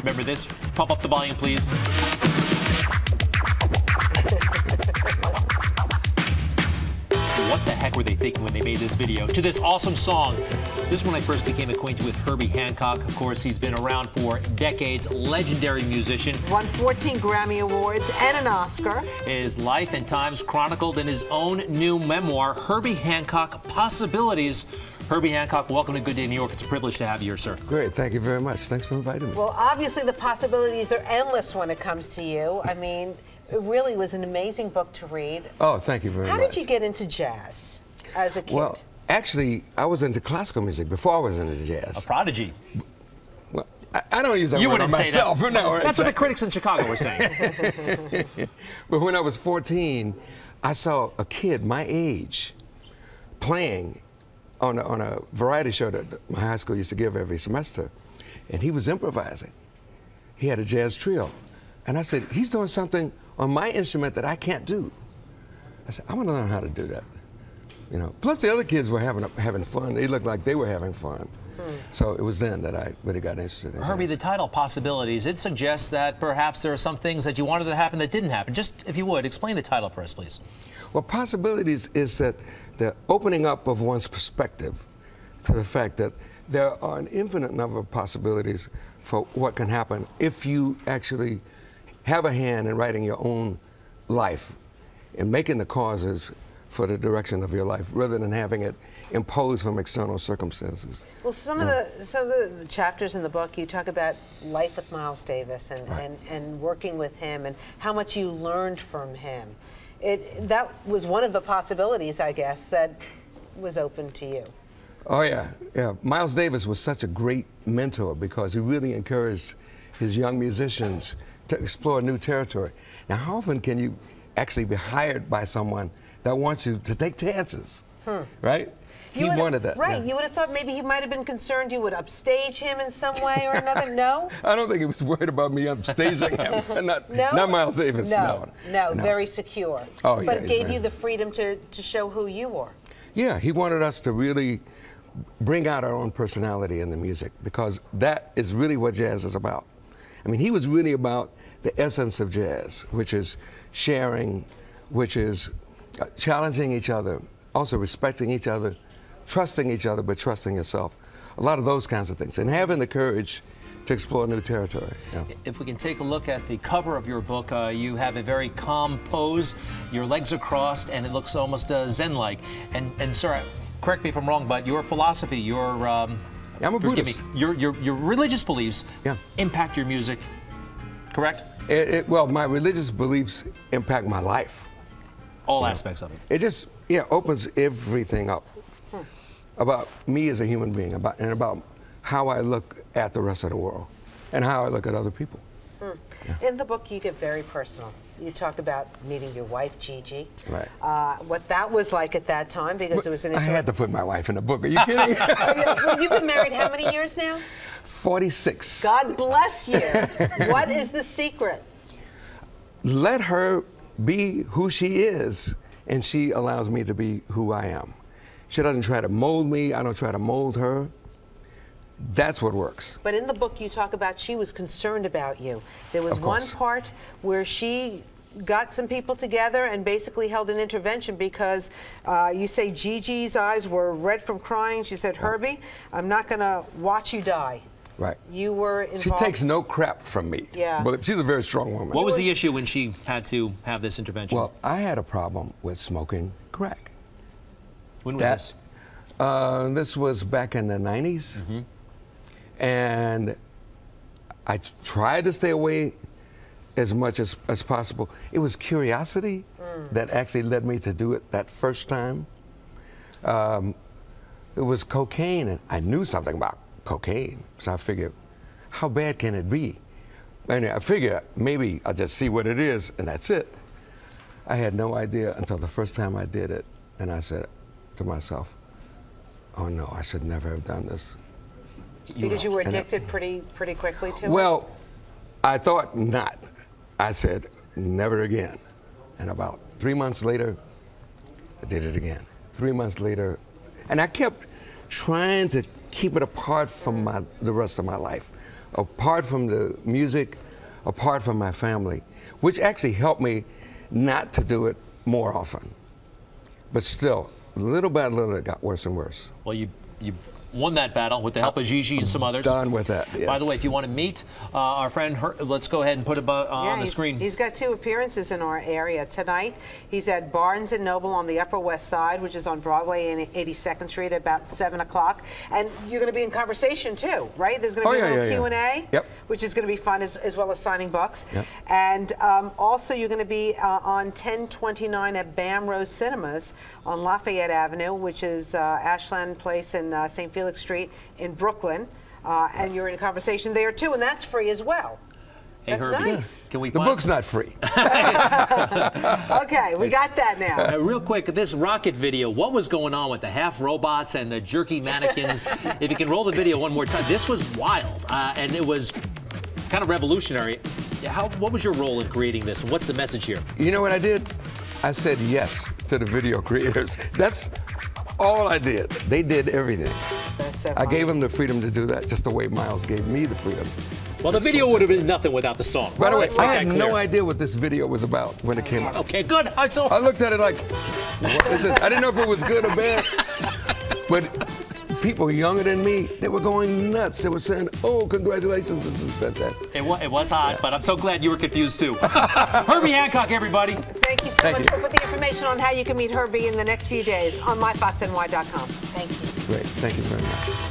Remember this? Pump up the volume, please. What the heck were they thinking when they made this video to this awesome song? This is when I first became acquainted with Herbie Hancock. Of course, he's been around for decades, legendary musician. Won 14 Grammy Awards and an Oscar. His life and times chronicled in his own new memoir, Herbie Hancock, Possibilities. Herbie Hancock, welcome to Good Day New York. It's a privilege to have you here, sir. Great, thank you very much. Thanks for inviting me. Well, obviously the possibilities are endless when it comes to you. I mean, it really was an amazing book to read. Oh, thank you very much. How did you get into jazz as a kid? Well, actually, I was into classical music before I was into jazz. A prodigy. Well, I don't use that you word wouldn't on say myself. that. No, That's what the critics in Chicago were saying. But when I was 14, I saw a kid my age playing on a variety show that my high school used to give every semester, and he was improvising. He had a jazz trio. And I said, he's doing something on my instrument that I can't do. I said, I want to learn how to do that. You know. Plus the other kids were having fun. They looked like they were having fun. So it was then that I really got interested in Herbie, jazz. the title, Possibilities, it suggests that perhaps there are some things that you wanted to happen that didn't happen. Just, if you would, explain the title for us, please. Well, Possibilities is that the opening up of one's perspective to the fact that there are an infinite number of possibilities for what can happen if you actually have a hand in writing your own life and making the causes for the direction of your life rather than having it imposed from external circumstances. Well, some of the chapters in the book, you talk about life with Miles Davis and working with him and how much you learned from him. That was one of the possibilities, I guess, that was open to you. Oh, yeah. Yeah. Miles Davis was such a great mentor because he really encouraged his young musicians to explore new territory. Now, how often can you actually be hired by someone that wants you to take chances, right? He wanted that. Right. Yeah. You would have thought maybe he might have been concerned you would upstage him in some way or another. No? I don't think he was worried about me upstaging him. Not Miles Davis, no. No, very secure. Oh, yeah, but it gave very. you the freedom to show who you were. Yeah, he wanted us to really bring out our own personality in the music because that is really what jazz is about. I mean, he was really about the essence of jazz, which is sharing, which is challenging each other, also respecting each other, trusting each other, but trusting yourself. A lot of those kinds of things, and having the courage to explore new territory. Yeah. If we can take a look at the cover of your book, you have a very calm pose. Your legs are crossed, and it looks almost Zen-like. And sir, correct me if I'm wrong, but your philosophy, your I'm a Buddhist. Your religious beliefs impact your music, correct? Well, my religious beliefs impact my life. All aspects of it. It just opens everything up about me as a human being, about how I look at the rest of the world and how I look at other people. Yeah. In the book, you get very personal. You talk about meeting your wife, Gigi. Right. What that was like at that time, because it was an I had to put my wife in the book. Are you kidding? Well, you've been married how many years now? 46. God bless you. What is the secret? Let her be who she is, and she allows me to be who I am. She doesn't try to mold me. I don't try to mold her. That's what works. But in the book, you talk about she was concerned about you. There was one part where she got some people together and basically held an intervention because you say Gigi's eyes were red from crying. She said, Herbie, I'm not going to watch you die. Right. You were involved. She takes no crap from me. Yeah. But she's a very strong woman. What was the issue when she had to have this intervention? Well, I had a problem with smoking crack. When was this? This was back in the 90s. And I tried to stay away as much as possible. It was curiosity that actually led me to do it that first time. It was cocaine, and I knew something about cocaine, so I figured, how bad can it be? And I figured maybe I'll just see what it is, and that's it. I had no idea until the first time I did it, and I said to myself, oh no, I should never have done this. Because you were addicted pretty quickly to it? Well, I thought not. I said, never again. And about 3 months later, I did it again. 3 months later, and I kept trying to keep it apart from the rest of my life. apart from the music, apart from my family, which actually helped me not to do it more often. But still, little by little, it got worse and worse. Well, you won that battle with the help of Gigi and some others. Done with that, yes. By the way, if you want to meet our friend, let's go ahead and put it on the screen. He's got 2 appearances in our area. Tonight, he's at Barnes & Noble on the Upper West Side, which is on Broadway and 82nd Street at about 7 o'clock. And you're going to be in conversation, too, right? There's going to be a little Q&A, yep, which is going to be fun, as well as signing books. Yep. And also, you're going to be on 1029 at Bamrose Cinemas on Lafayette Avenue, which is Ashland Place in St. Felix Street in Brooklyn, and you're in a conversation there too, and that's free as well. Hey, that's Herbie, nice. Can we the book's not free. Okay, we got that now. Real quick, this Rockit video, what was going on with the half robots and the jerky mannequins? If you can roll the video one more time, this was wild, and it was kind of revolutionary. What was your role in creating this, and what's the message here? You know what I did? I said yes to the video creators. That's all I did. They did everything. That's so I gave them the freedom to do that, just the way Miles gave me the freedom. Well, the video would have been nothing without the song. By the way, I had no idea what this video was about when it came out. Okay, good. I looked at it like, what is this? I didn't know if it was good or bad. But people younger than me, they were going nuts. They were saying, oh, congratulations, this is fantastic. It was hot, but I'm so glad you were confused too. Herbie Hancock, everybody. Thank you so much. We'll put the information on how you can meet Herbie in the next few days on myfoxny.com. Thank you. Great. Thank you very much.